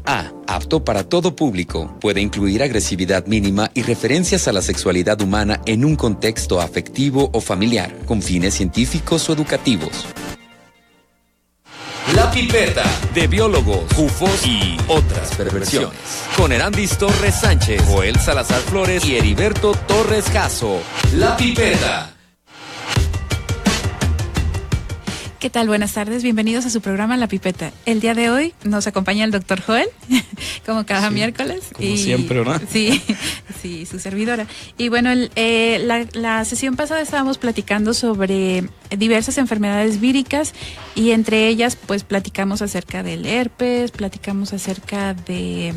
A. Apto para todo público. Puede incluir agresividad mínima y referencias a la sexualidad humana en un contexto afectivo o familiar, con fines científicos o educativos. La Pipeta, de biólogos, ufos y otras perversiones. Con Erandis Torres Sánchez, Joel Salazar Flores y Heriberto Torres Caso. La Pipeta. ¿Qué tal? Buenas tardes, bienvenidos a su programa La Pipeta. El día de hoy nos acompaña el doctor Joel, como cada miércoles. Como siempre, ¿no? Sí, su servidora. Y bueno, la sesión pasada estábamos platicando sobre diversas enfermedades víricas y entre ellas pues platicamos acerca del herpes, platicamos acerca de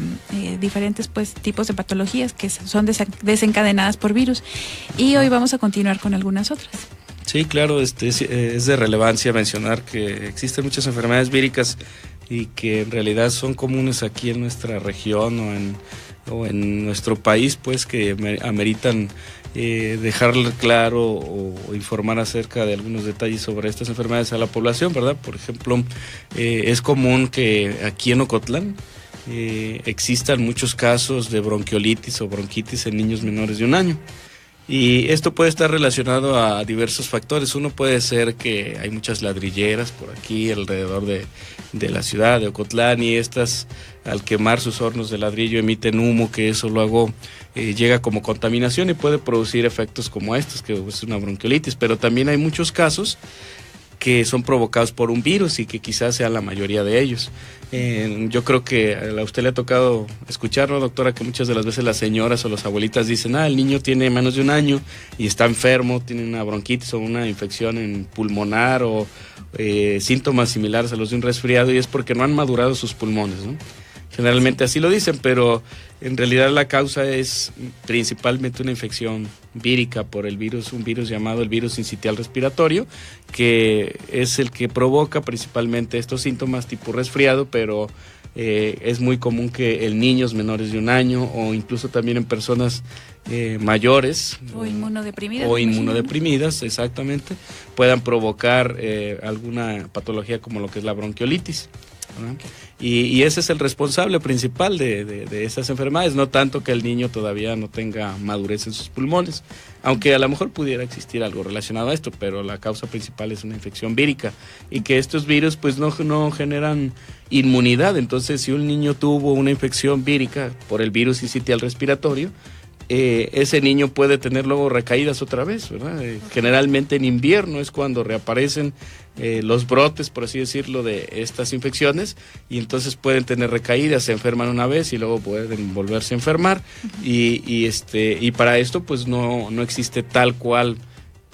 diferentes pues tipos de patologías que son desencadenadas por virus. Y hoy vamos a continuar con algunas otras. Sí, claro, es de relevancia mencionar que existen muchas enfermedades víricas y que en realidad son comunes aquí en nuestra región o en nuestro país, pues que ameritan dejarle claro o informar acerca de algunos detalles sobre estas enfermedades a la población, ¿verdad? Por ejemplo, es común que aquí en Ocotlán existan muchos casos de bronquiolitis o bronquitis en niños menores de 1 año. Y esto puede estar relacionado a diversos factores. Uno puede ser que hay muchas ladrilleras por aquí alrededor de la ciudad de Ocotlán y estas al quemar sus hornos de ladrillo emiten humo, que eso luego llega como contaminación y puede producir efectos como estos, que es una bronquiolitis. Pero también hay muchos casos que son provocados por un virus y que quizás sea la mayoría de ellos. Yo creo que a usted le ha tocado escuchar, ¿no, doctora? Que muchas de las veces las señoras o las abuelitas dicen, el niño tiene menos de 1 año y está enfermo, tiene una bronquitis o una infección pulmonar o síntomas similares a los de un resfriado y es porque no han madurado sus pulmones, ¿no? Generalmente así lo dicen, pero en realidad la causa es principalmente una infección vírica por un virus llamado el virus sincitial respiratorio, que es el que provoca principalmente estos síntomas tipo resfriado, pero es muy común que en niños menores de 1 año o incluso también en personas mayores o inmunodeprimidas. O inmunodeprimidas, exactamente, puedan provocar alguna patología como lo que es la bronquiolitis, ¿verdad? Y ese es el responsable principal de esas enfermedades, no tanto que el niño todavía no tenga madurez en sus pulmones, aunque a lo mejor pudiera existir algo relacionado a esto, pero la causa principal es una infección vírica y que estos virus pues no generan inmunidad. Entonces, si un niño tuvo una infección vírica por el virus sincitial respiratorio, ese niño puede tener luego recaídas otra vez, ¿verdad? Generalmente en invierno es cuando reaparecen los brotes, por así decirlo, de estas infecciones y entonces pueden tener recaídas, se enferman una vez y luego pueden volverse a enfermar y para esto pues no existe tal cual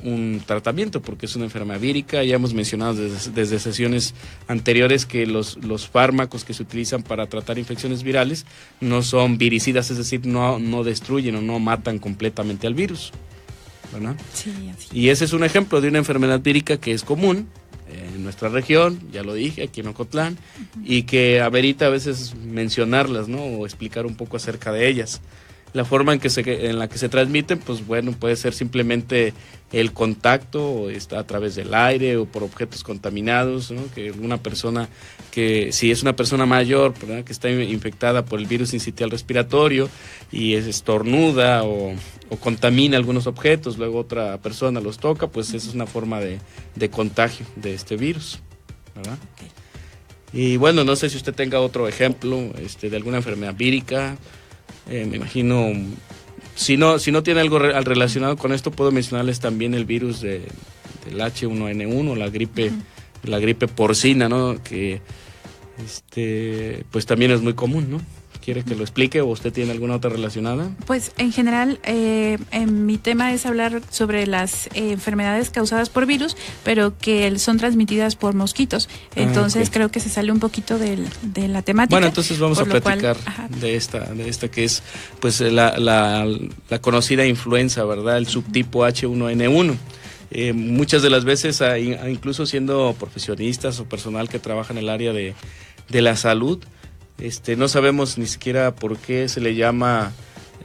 un tratamiento porque es una enfermedad vírica. Ya hemos mencionado desde sesiones anteriores que los fármacos que se utilizan para tratar infecciones virales no son viricidas, es decir, no destruyen o no matan completamente al virus, ¿verdad? Sí, así. Y ese es un ejemplo de una enfermedad vírica que es común en nuestra región, ya lo dije, aquí en Ocotlán, y que amerita a veces mencionarlas, ¿no? O explicar un poco acerca de ellas. La forma en la que se transmiten, pues bueno, puede ser simplemente el contacto, o está a través del aire o por objetos contaminados, ¿no? Que una persona si es una persona mayor, ¿verdad?, que está infectada por el virus sincitial respiratorio y estornuda o contamina algunos objetos, luego otra persona los toca, pues esa es una forma de contagio de este virus, ¿verdad? Okay. Y bueno, no sé si usted tenga otro ejemplo de alguna enfermedad vírica. Me imagino, si no tiene algo relacionado con esto, puedo mencionarles también el virus del H1N1, la gripe porcina, ¿no? Que pues también es muy común, ¿no? ¿Quiere que lo explique o usted tiene alguna otra relacionada? Pues en general, mi tema es hablar sobre las enfermedades causadas por virus, pero que son transmitidas por mosquitos. Entonces creo que se sale un poquito de la temática. Bueno, entonces vamos a platicar de esta que es pues la conocida influenza, ¿verdad? El subtipo H1N1. Muchas de las veces, incluso siendo profesionistas o personal que trabaja en el área de la salud, no sabemos ni siquiera por qué se le llama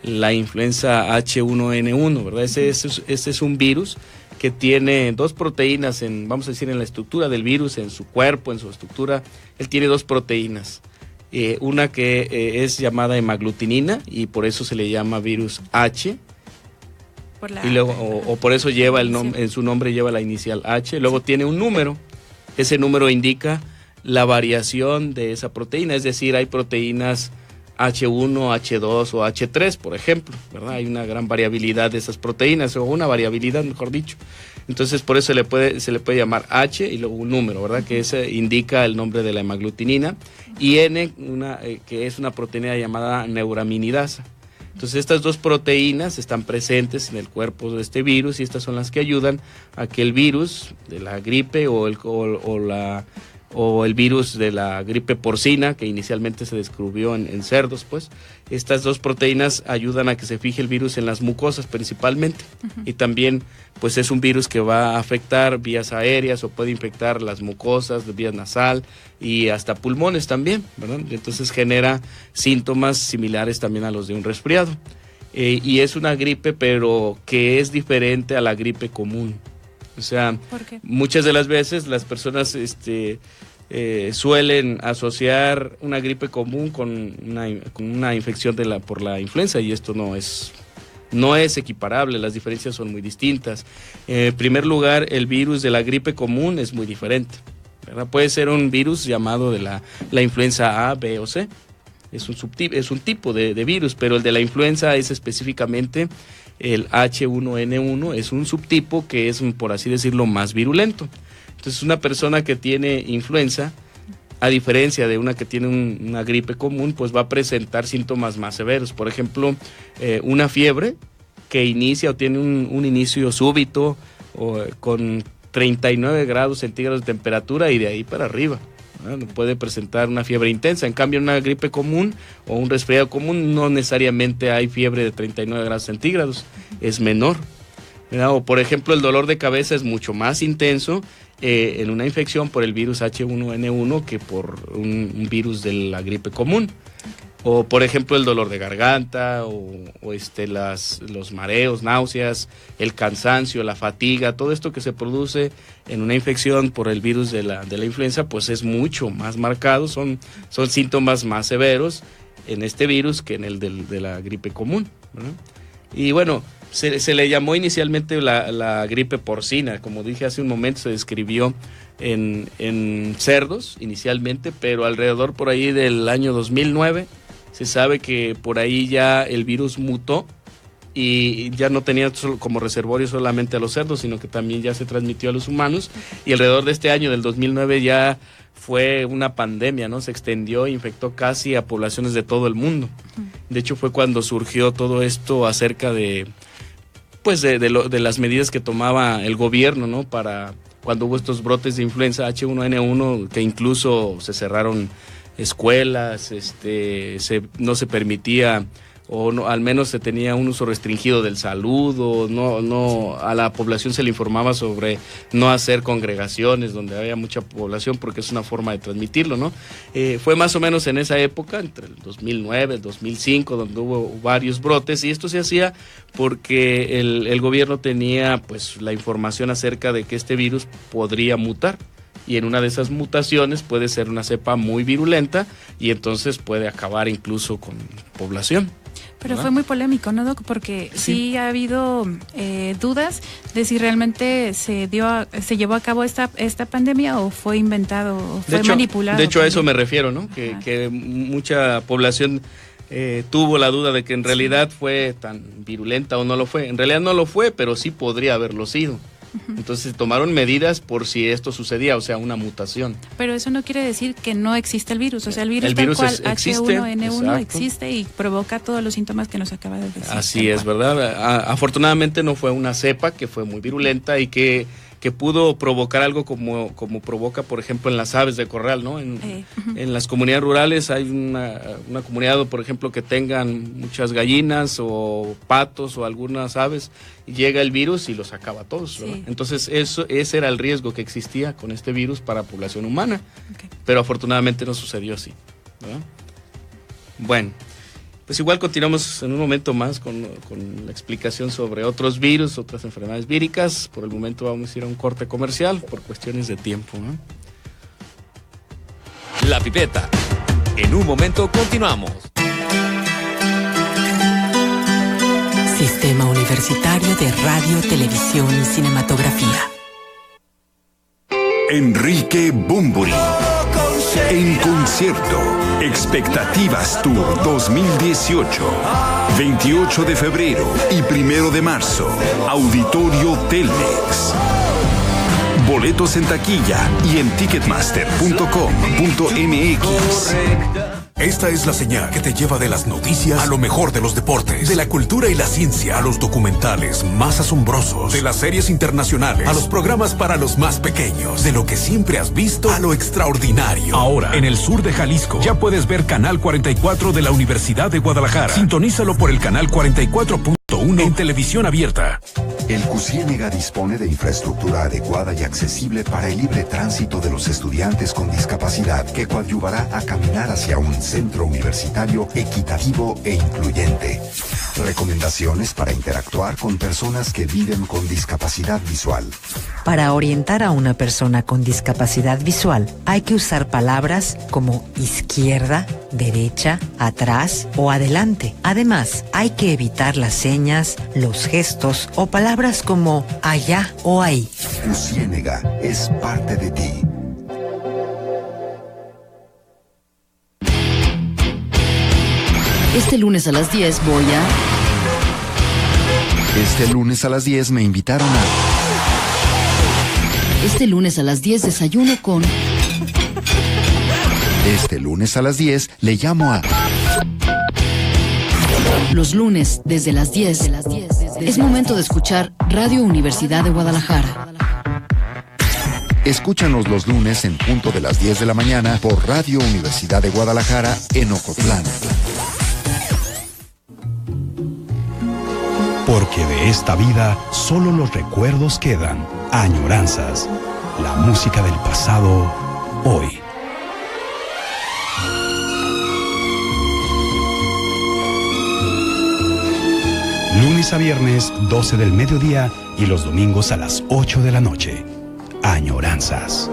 la influenza H1N1, ¿verdad? Ese es un virus que tiene 2 proteínas vamos a decir, en la estructura del virus, en su cuerpo, en su estructura, él tiene 2 proteínas. una que es llamada hemaglutinina y por eso se le llama virus H. Y luego, o por eso lleva en su nombre lleva la inicial H. Luego tiene un número. Ese número indica la variación de esa proteína, es decir, hay proteínas H1, H2 o H3, por ejemplo, ¿verdad? Hay una gran variabilidad de esas proteínas, o una variabilidad, mejor dicho. Entonces, por eso se le puede llamar H y luego un número, ¿verdad? Que ese indica el nombre de la hemaglutinina. Y N, que es una proteína llamada neuraminidasa. Entonces, estas dos proteínas están presentes en el cuerpo de este virus y estas son las que ayudan a que el virus de la gripe o el virus de la gripe porcina, que inicialmente se descubrió en cerdos, pues, estas dos proteínas ayudan a que se fije el virus en las mucosas principalmente. Y también, pues, es un virus que va a afectar vías aéreas o puede infectar las mucosas, de vías nasal y hasta pulmones también, ¿verdad? Entonces genera síntomas similares también a los de un resfriado. Y es una gripe, pero que es diferente a la gripe común. O sea, muchas de las veces las personas suelen asociar una gripe común con una infección por la influenza y esto no es equiparable, las diferencias son muy distintas. En primer lugar, el virus de la gripe común es muy diferente, ¿verdad? Puede ser un virus llamado de la influenza A, B o C, es un tipo de virus, pero el de la influenza es específicamente el H1N1, es un subtipo que es, por así decirlo, más virulento. Entonces, una persona que tiene influenza, a diferencia de una que tiene una gripe común, pues va a presentar síntomas más severos. Por ejemplo, una fiebre que inicia o tiene un inicio súbito con 39 grados centígrados de temperatura y de ahí para arriba. Puede presentar una fiebre intensa. En cambio, una gripe común o un resfriado común no necesariamente hay fiebre de 39 grados centígrados, es menor, ¿verdad? O por ejemplo, el dolor de cabeza es mucho más intenso en una infección por el virus H1N1 que por un virus de la gripe común. O por ejemplo el dolor de garganta los mareos, náuseas, el cansancio, la fatiga, todo esto que se produce en una infección por el virus de la influenza, pues es mucho más marcado, son síntomas más severos en este virus que en el de la gripe común, ¿verdad? Y bueno, se le llamó inicialmente la gripe porcina, como dije hace un momento, se describió en cerdos inicialmente, pero alrededor por ahí del año 2009 se sabe que por ahí ya el virus mutó y ya no tenía como reservorio solamente a los cerdos, sino que también ya se transmitió a los humanos y alrededor de este año, del 2009, ya fue una pandemia, ¿no? Se extendió e infectó casi a poblaciones de todo el mundo. De hecho, fue cuando surgió todo esto acerca de las medidas que tomaba el gobierno, ¿no? Para cuando hubo estos brotes de influenza H1N1, que incluso se cerraron escuelas, no se permitía, o no, al menos se tenía un uso restringido del saludo, no a la población se le informaba sobre no hacer congregaciones donde había mucha población porque es una forma de transmitirlo, ¿no? Fue más o menos en esa época, entre el 2009, el 2005, donde hubo varios brotes y esto se hacía porque el gobierno tenía pues la información acerca de que este virus podría mutar. Y en una de esas mutaciones puede ser una cepa muy virulenta y entonces puede acabar incluso con población. Pero ¿verdad? Fue muy polémico, ¿no, Doc? Porque sí ha habido dudas de si realmente se llevó a cabo esta pandemia o fue inventado o fue manipulado. De hecho, a eso me refiero, ¿no? Que mucha población tuvo la duda de que en realidad fue tan virulenta o no lo fue. En realidad no lo fue, pero sí podría haberlo sido. Entonces tomaron medidas por si esto sucedía, o sea, una mutación. Pero eso no quiere decir que no existe el virus, o sea, el virus tal cual H1N1 existe y provoca todos los síntomas que nos acaba de decir. Así es, ¿verdad? Afortunadamente no fue una cepa que fue muy virulenta y que pudo provocar algo como provoca, por ejemplo, en las aves de corral, ¿no? En las comunidades rurales hay una comunidad, por ejemplo, que tengan muchas gallinas o patos o algunas aves, y llega el virus y los acaba a todos, ¿verdad? Sí. Entonces ese era el riesgo que existía con este virus para la población humana, pero afortunadamente no sucedió así, ¿verdad? Bueno, pues igual continuamos en un momento más con la explicación sobre otros virus, otras enfermedades víricas. Por el momento vamos a ir a un corte comercial por cuestiones de tiempo, ¿no? La Pipeta. En un momento continuamos. Sistema Universitario de Radio, Televisión y Cinematografía. Enrique Bunbury. En concierto. Expectativas Tour 2018. 28 de febrero y 1 de marzo. Auditorio Telmex. Boletos en taquilla y en ticketmaster.com.mx. Esta es la señal que te lleva de las noticias a lo mejor de los deportes, de la cultura y la ciencia a los documentales más asombrosos, de las series internacionales a los programas para los más pequeños, de lo que siempre has visto a lo extraordinario. Ahora, en el sur de Jalisco, ya puedes ver Canal 44 de la Universidad de Guadalajara. Sintonízalo por el canal 44.1 en televisión abierta. El CUCIÉNEGA dispone de infraestructura adecuada y accesible para el libre tránsito de los estudiantes con discapacidad, que coadyuvará a caminar hacia un centro universitario equitativo e incluyente. Recomendaciones para interactuar con personas que viven con discapacidad visual. Para orientar a una persona con discapacidad visual, hay que usar palabras como izquierda, derecha, atrás o adelante. Además, hay que evitar las señas, los gestos o palabras como allá o ahí. CUCIÉNEGA es parte de ti. Este lunes a las 10 voy a... Este lunes a las 10 me invitaron a... Este lunes a las 10 desayuno con... Este lunes a las 10 le llamo a... Los lunes, desde las 10, es momento de escuchar Radio Universidad de Guadalajara. Escúchanos los lunes en punto de las 10 de la mañana por Radio Universidad de Guadalajara en Ocotlán. Porque de esta vida solo los recuerdos quedan, añoranzas, la música del pasado, hoy. Lunes a viernes, 12 del mediodía y los domingos a las 8 de la noche. Añoranzas.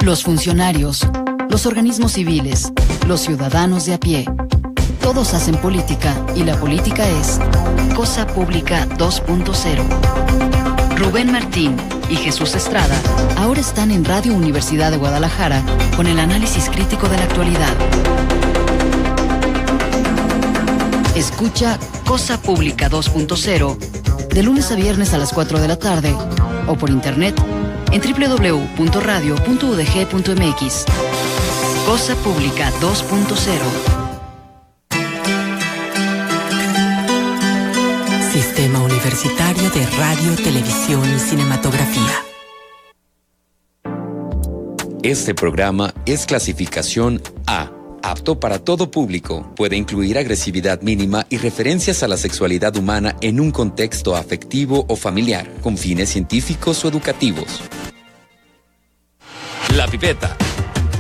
Los funcionarios, los organismos civiles, los ciudadanos de a pie. Todos hacen política y la política es Cosa Pública 2.0. Rubén Martín y Jesús Estrada ahora están en Radio Universidad de Guadalajara con el análisis crítico de la actualidad. Escucha Cosa Pública 2.0 de lunes a viernes a las 4 de la tarde o por internet en www.radio.udg.mx. Cosa Pública 2.0. Sistema Universitario de Radio, Televisión y Cinematografía. Este programa es clasificación A, apto para todo público. Puede incluir agresividad mínima y referencias a la sexualidad humana en un contexto afectivo o familiar, con fines científicos o educativos. La Pipeta.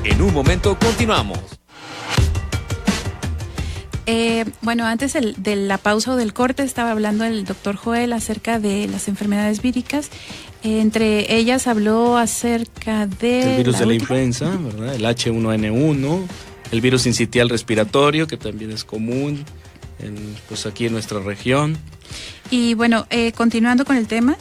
En un momento continuamos. Bueno, antes de la pausa o del corte estaba hablando el doctor Joel acerca de las enfermedades víricas. Entre ellas habló acerca del virus de la influenza, ¿verdad? El H1N1, el virus sincitial respiratorio, que también es común pues aquí en nuestra región. Y bueno, continuando con el tema,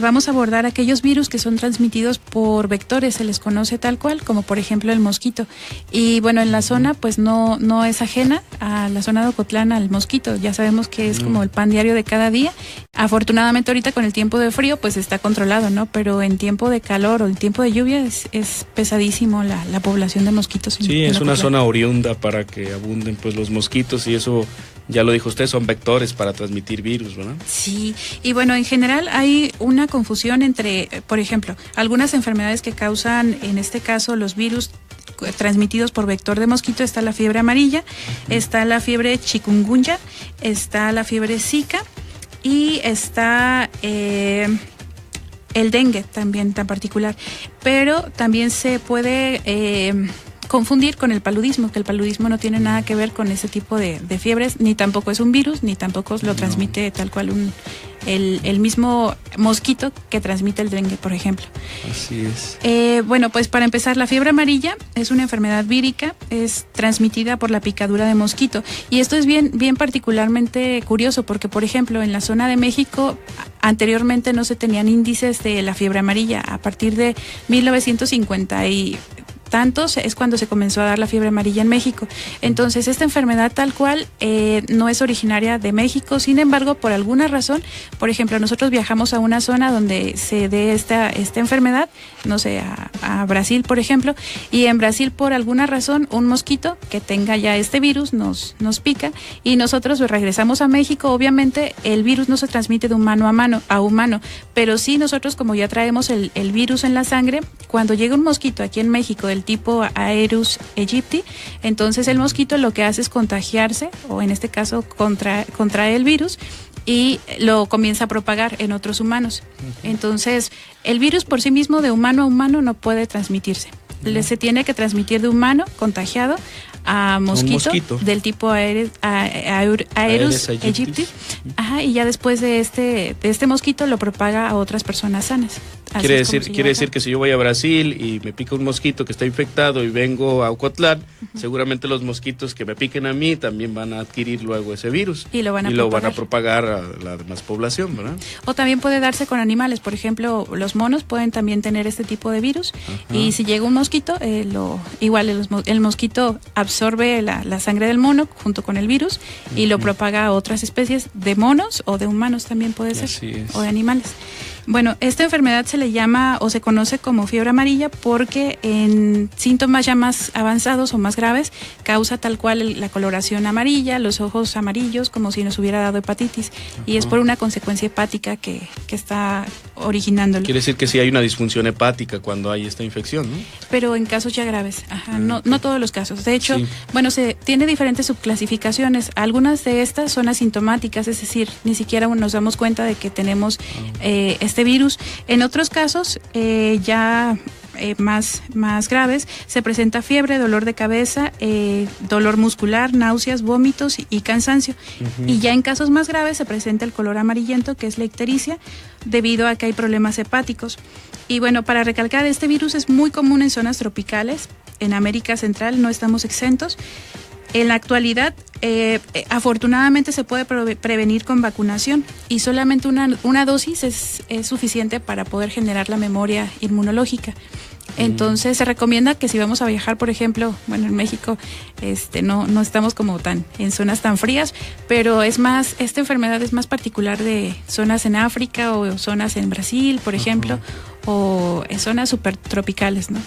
vamos a abordar aquellos virus que son transmitidos por vectores, se les conoce tal cual, como por ejemplo el mosquito. Y bueno, en la zona pues no es ajena a la zona de Ocotlán al mosquito, ya sabemos que es como el pan diario de cada día. Afortunadamente ahorita con el tiempo de frío pues está controlado, ¿no? Pero en tiempo de calor o en tiempo de lluvia es pesadísimo la población de mosquitos. Sí, es una zona oriunda para que abunden pues los mosquitos y eso... Ya lo dijo usted, son vectores para transmitir virus, ¿verdad? Sí, y bueno, en general hay una confusión entre, por ejemplo, algunas enfermedades que causan, en este caso, los virus transmitidos por vector de mosquito. Está la fiebre amarilla, está la fiebre chikungunya, está la fiebre zika y está el dengue también tan particular. Pero también se puede confundir con el paludismo, que el paludismo no tiene nada que ver con ese tipo de fiebres, ni tampoco es un virus, ni tampoco lo transmite tal cual el mismo mosquito que transmite el dengue, por ejemplo. Así es. Bueno, pues para empezar, la fiebre amarilla es una enfermedad vírica, es transmitida por la picadura de mosquito. Y esto es bien particularmente curioso, porque, por ejemplo, en la zona de México, anteriormente no se tenían índices de la fiebre amarilla. A partir de 1950 y tantos es cuando se comenzó a dar la fiebre amarilla en México. Entonces, esta enfermedad tal cual no es originaria de México. Sin embargo, por alguna razón, por ejemplo, nosotros viajamos a una zona donde se dé esta enfermedad, no sé, a Brasil, por ejemplo, y en Brasil, por alguna razón, un mosquito que tenga ya este virus nos pica, y nosotros regresamos a México. Obviamente, el virus no se transmite de humano a humano, pero sí nosotros, como ya traemos el virus en la sangre, cuando llega un mosquito aquí en México del tipo Aedes aegypti, entonces el mosquito lo que hace es contagiarse, o en este caso contrae el virus, y lo comienza a propagar en otros humanos. Entonces, el virus por sí mismo de humano a humano no puede transmitirse. Se tiene que transmitir de humano contagiado a mosquito del tipo Aedes aegypti. Ajá, y ya después de este mosquito lo propaga a otras personas sanas. Quiere decir que si yo voy a Brasil y me pica un mosquito que está infectado y vengo a Ocotlán, seguramente los mosquitos que me piquen a mí también van a adquirir luego ese virus y lo van a propagar a la demás población, ¿verdad? O también puede darse con animales. Por ejemplo, los monos pueden también tener este tipo de virus. Y si llega un mosquito, el mosquito absorbe la sangre del mono junto con el virus y lo propaga a otras especies de monos o de humanos también puede ser, o de animales. Bueno, esta enfermedad se le llama o se conoce como fiebre amarilla porque en síntomas ya más avanzados o más graves causa tal cual la coloración amarilla, los ojos amarillos, como si nos hubiera dado hepatitis. Y es por una consecuencia hepática que está originándolo. Quiere decir que sí hay una disfunción hepática cuando hay esta infección, ¿no? Pero en casos ya graves, no todos los casos. De hecho, bueno, se tiene diferentes subclasificaciones. Algunas de estas son asintomáticas, es decir, ni siquiera nos damos cuenta de que tenemos este virus. En otros casos, más graves, se presenta fiebre, dolor de cabeza, dolor muscular, náuseas, vómitos y cansancio. Y ya en casos más graves se presenta el color amarillento, que es la ictericia, debido a que hay problemas hepáticos. Y bueno, para recalcar, este virus es muy común en zonas tropicales. En América Central no estamos exentos. En la actualidad, afortunadamente se puede prevenir con vacunación, y solamente una dosis es suficiente para poder generar la memoria inmunológica. Entonces se recomienda que si vamos a viajar, por ejemplo, bueno, en México no estamos como en zonas tan frías, pero esta enfermedad es más particular de zonas en África o zonas en Brasil, por ejemplo, o en zonas supertropicales, ¿no?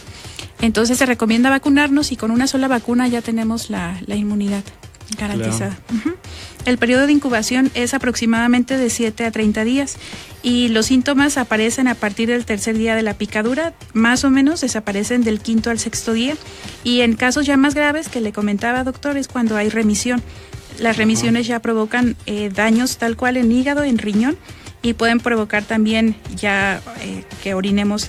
Entonces se recomienda vacunarnos, y con una sola vacuna ya tenemos la inmunidad garantizada. Claro. El periodo de incubación es aproximadamente de 7 a 30 días y los síntomas aparecen a partir del tercer día de la picadura, más o menos desaparecen del 5º al 6º día, y en casos ya más graves que le comentaba, doctor, es cuando hay remisión. Las remisiones ya provocan daños tal cual en hígado, en riñón, y pueden provocar también ya que orinemos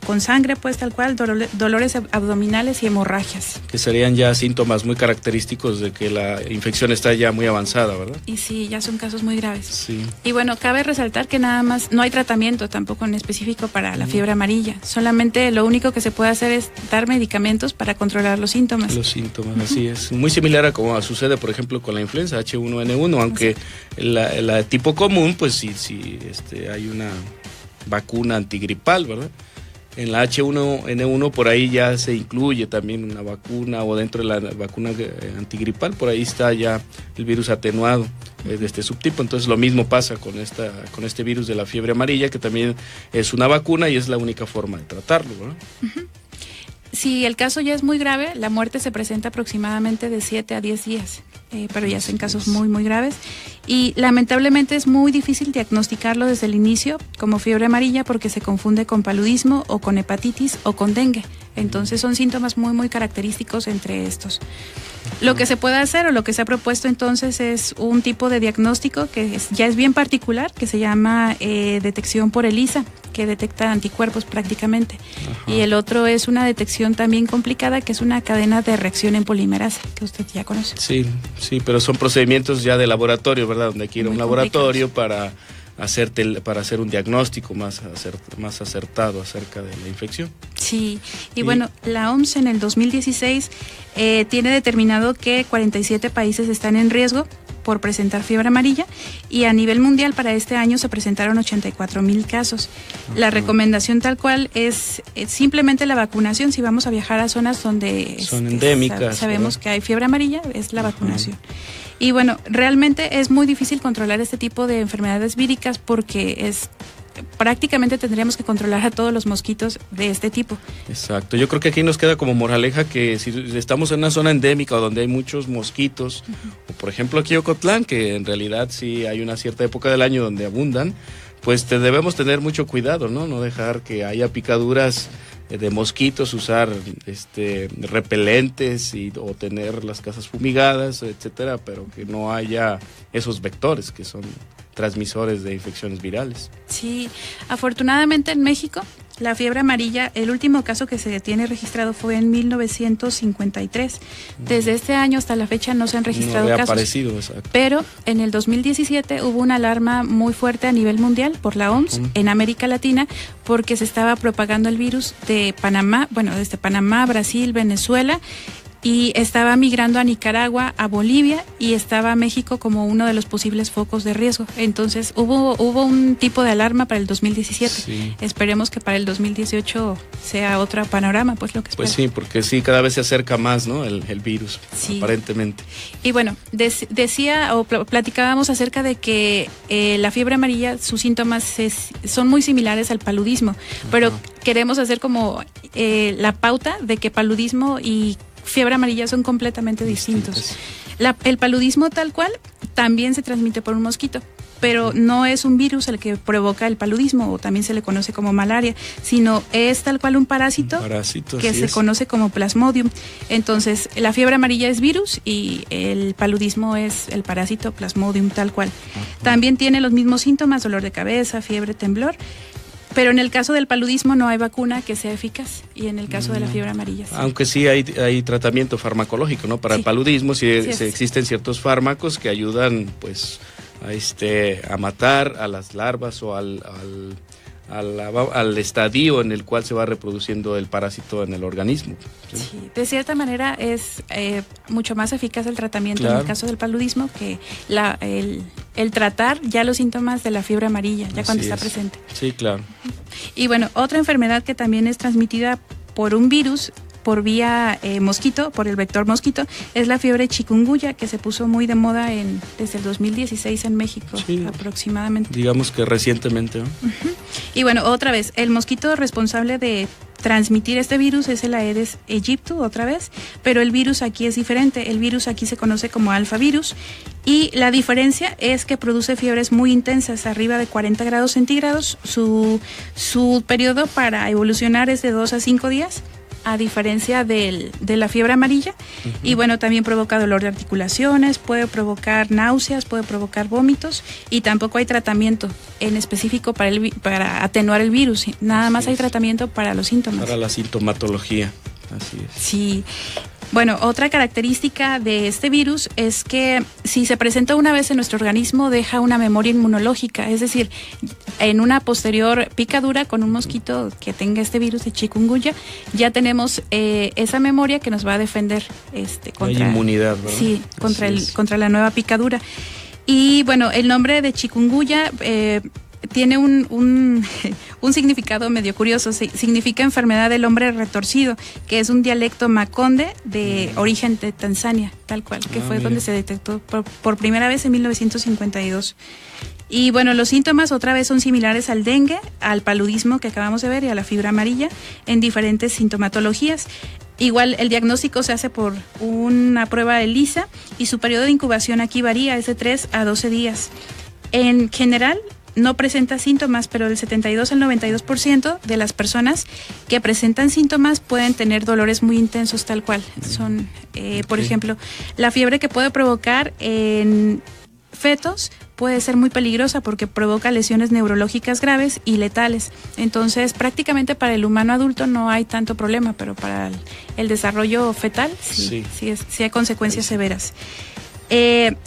con sangre, pues tal cual, dolores abdominales y hemorragias. Que serían ya síntomas muy característicos de que la infección está ya muy avanzada, ¿verdad? Y sí, ya son casos muy graves. Sí. Y bueno, cabe resaltar que nada más, no hay tratamiento tampoco en específico para la fiebre amarilla. Solamente lo único que se puede hacer es dar medicamentos para controlar los síntomas. Los síntomas, así es. Muy similar a como sucede, por ejemplo, con la influenza H1N1, aunque la tipo común, pues sí hay una vacuna antigripal, ¿verdad? En la H1N1 por ahí ya se incluye también una vacuna, o dentro de la vacuna antigripal por ahí está ya el virus atenuado de este subtipo. Entonces lo mismo pasa con este virus de la fiebre amarilla, que también es una vacuna y es la única forma de tratarlo, ¿verdad? Si el caso ya es muy grave, la muerte se presenta aproximadamente de 7 a 10 días, pero ya son casos muy, muy graves. Y lamentablemente es muy difícil diagnosticarlo desde el inicio como fiebre amarilla, porque se confunde con paludismo o con hepatitis o con dengue. Entonces son síntomas muy, muy característicos entre estos. Lo que se puede hacer, o lo que se ha propuesto entonces, es un tipo de diagnóstico que ya es bien particular, que se llama detección por ELISA, que detecta anticuerpos prácticamente. Y el otro es una detección también complicada, que es una cadena de reacción en polimerasa, que usted ya conoce. Sí, pero son procedimientos ya de laboratorio, ¿verdad? Donde hay que ir a un laboratorio para hacer un diagnóstico más acertado acerca de la infección. Sí, y bueno, la OMS en el 2016 tiene determinado que 47 países están en riesgo por presentar fiebre amarilla, y a nivel mundial para este año se presentaron 84,000 casos. La recomendación tal cual es simplemente la vacunación. Si vamos a viajar a zonas donde son endémicas, sabemos que hay fiebre amarilla, es la vacunación. Y bueno, realmente es muy difícil controlar este tipo de enfermedades víricas porque prácticamente tendríamos que controlar a todos los mosquitos de este tipo. Exacto, yo creo que aquí nos queda como moraleja que si estamos en una zona endémica donde hay muchos mosquitos, o por ejemplo aquí Ocotlán, que en realidad sí hay una cierta época del año donde abundan, pues debemos tener mucho cuidado, no dejar que haya picaduras de mosquitos, usar repelentes o tener las casas fumigadas, etcétera, pero que no haya esos vectores que son transmisores de infecciones virales. Sí, afortunadamente en México la fiebre amarilla, el último caso que se tiene registrado fue en 1953. Desde este año hasta la fecha no se han registrado casos. Aparecido, exacto. Pero en el 2017 hubo una alarma muy fuerte a nivel mundial por la OMS en América Latina, porque se estaba propagando el virus de Panamá, desde Panamá, Brasil, Venezuela, y estaba migrando a Nicaragua, a Bolivia, y estaba México como uno de los posibles focos de riesgo. Entonces hubo un tipo de alarma para el 2017. Sí. Esperemos que para el 2018 sea otro panorama, pues lo que espero. Pues sí, porque sí, cada vez se acerca más, ¿no? El virus, aparentemente. Y bueno, decía o platicábamos acerca de que la fiebre amarilla, sus síntomas son muy similares al paludismo, pero queremos hacer como la pauta de que paludismo y fiebre amarilla son completamente distintos. El paludismo tal cual también se transmite por un mosquito, pero no es un virus el que provoca el paludismo, o también se le conoce como malaria, sino es tal cual un parásito que se conoce como Plasmodium. Entonces, la fiebre amarilla es virus y el paludismo es el parásito Plasmodium tal cual. También tiene los mismos síntomas: dolor de cabeza, fiebre, temblor. Pero en el caso del paludismo no hay vacuna que sea eficaz, y en el caso de la fiebre amarilla sí. Aunque sí hay tratamiento farmacológico, ¿no? Para el paludismo sí existen ciertos fármacos que ayudan pues a matar a las larvas o al estadio en el cual se va reproduciendo el parásito en el organismo. Sí, de cierta manera es mucho más eficaz el tratamiento en el caso del paludismo que el tratar ya los síntomas de la fiebre amarilla, ya cuando está presente. Sí, claro. Y bueno, otra enfermedad que también es transmitida por un virus, por vía mosquito, por el vector mosquito, es la fiebre chikungunya, que se puso muy de moda desde el 2016 en México, aproximadamente. Digamos que recientemente, ¿no? Y bueno, otra vez, el mosquito responsable de transmitir este virus es el Aedes aegypti, otra vez, pero el virus aquí es diferente. El virus aquí se conoce como alfavirus, y la diferencia es que produce fiebres muy intensas, arriba de 40 grados centígrados. Su periodo para evolucionar es de 2 a 5 días, a diferencia de la fiebre amarilla. Y bueno, también provoca dolor de articulaciones, puede provocar náuseas, puede provocar vómitos, y tampoco hay tratamiento en específico para atenuar el virus. Nada más hay tratamiento para los síntomas. Para la sintomatología, así es. Sí. Bueno, otra característica de este virus es que si se presenta una vez en nuestro organismo, deja una memoria inmunológica, es decir, en una posterior picadura con un mosquito que tenga este virus de chikungunya, ya tenemos esa memoria que nos va a defender contra la inmunidad, ¿verdad? Sí, contra la nueva picadura. Y bueno, el nombre de chikungunya tiene un significado medio curioso. Significa enfermedad del hombre retorcido, que es un dialecto maconde de origen de Tanzania, tal cual, que fue donde se detectó por primera vez en 1952. Y bueno, los síntomas otra vez son similares al dengue, al paludismo que acabamos de ver y a la fiebre amarilla, en diferentes sintomatologías. Igual el diagnóstico se hace por una prueba ELISA, y su periodo de incubación aquí varía, es de 3 a 12 días. En general no presenta síntomas, pero del 72 al 92% de las personas que presentan síntomas pueden tener dolores muy intensos tal cual. Son, por ejemplo, la fiebre que puede provocar en fetos puede ser muy peligrosa porque provoca lesiones neurológicas graves y letales. Entonces, prácticamente para el humano adulto no hay tanto problema, pero para el desarrollo fetal sí hay consecuencias severas.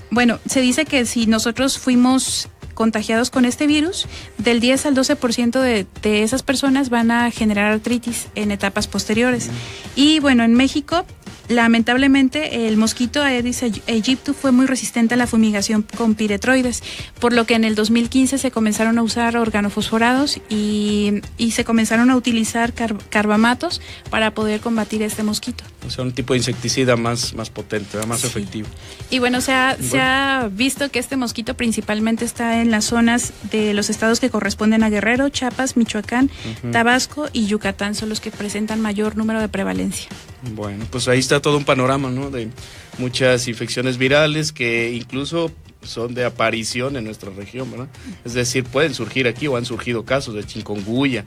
Bueno, se dice que si nosotros fuimos contagiados con este virus, del 10 al 12% de esas personas van a generar artritis en etapas posteriores. Y bueno, en México, lamentablemente, el mosquito Aedes aegypti fue muy resistente a la fumigación con piretroides, por lo que en el 2015 se comenzaron a usar organofosforados y se comenzaron a utilizar carbamatos para poder combatir este mosquito. O sea, un tipo de insecticida más potente, más efectivo. Y bueno, se ha visto que este mosquito principalmente está en las zonas de los estados que corresponden a Guerrero, Chiapas, Michoacán, Tabasco y Yucatán, son los que presentan mayor número de prevalencia. Bueno, pues ahí está todo un panorama, ¿no? De muchas infecciones virales que incluso son de aparición en nuestra región, ¿verdad? Es decir, pueden surgir aquí o han surgido casos de chikungunya,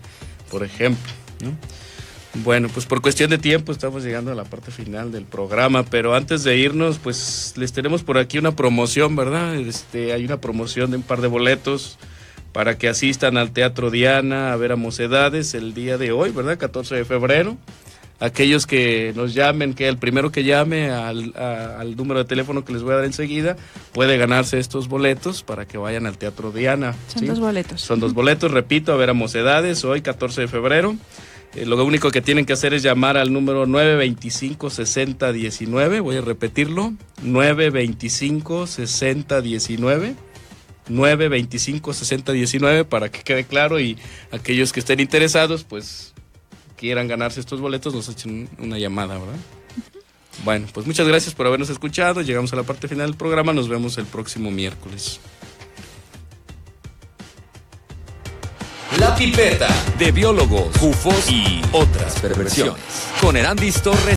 por ejemplo, ¿no? Bueno, pues por cuestión de tiempo estamos llegando a la parte final del programa, pero antes de irnos, pues les tenemos por aquí una promoción, ¿verdad? Hay una promoción de un par de boletos para que asistan al Teatro Diana a ver a Mocedades el día de hoy, ¿verdad? 14 de febrero. Aquellos que nos llamen, que el primero que llame al número de teléfono que les voy a dar enseguida, puede ganarse estos boletos para que vayan al Teatro Diana. Son 2 boletos. Son 2 boletos, repito, a ver a Mocedades hoy, 14 de febrero. Lo único que tienen que hacer es llamar al número 925-6019, voy a repetirlo, 925-6019, 925-6019, para que quede claro, y aquellos que estén interesados, pues quieran ganarse estos boletos, nos echen una llamada, ¿verdad? Bueno, pues muchas gracias por habernos escuchado, llegamos a la parte final del programa, nos vemos el próximo miércoles. La Pipeta, de biólogos, ufos y otras perversiones. Con Erandis Torres.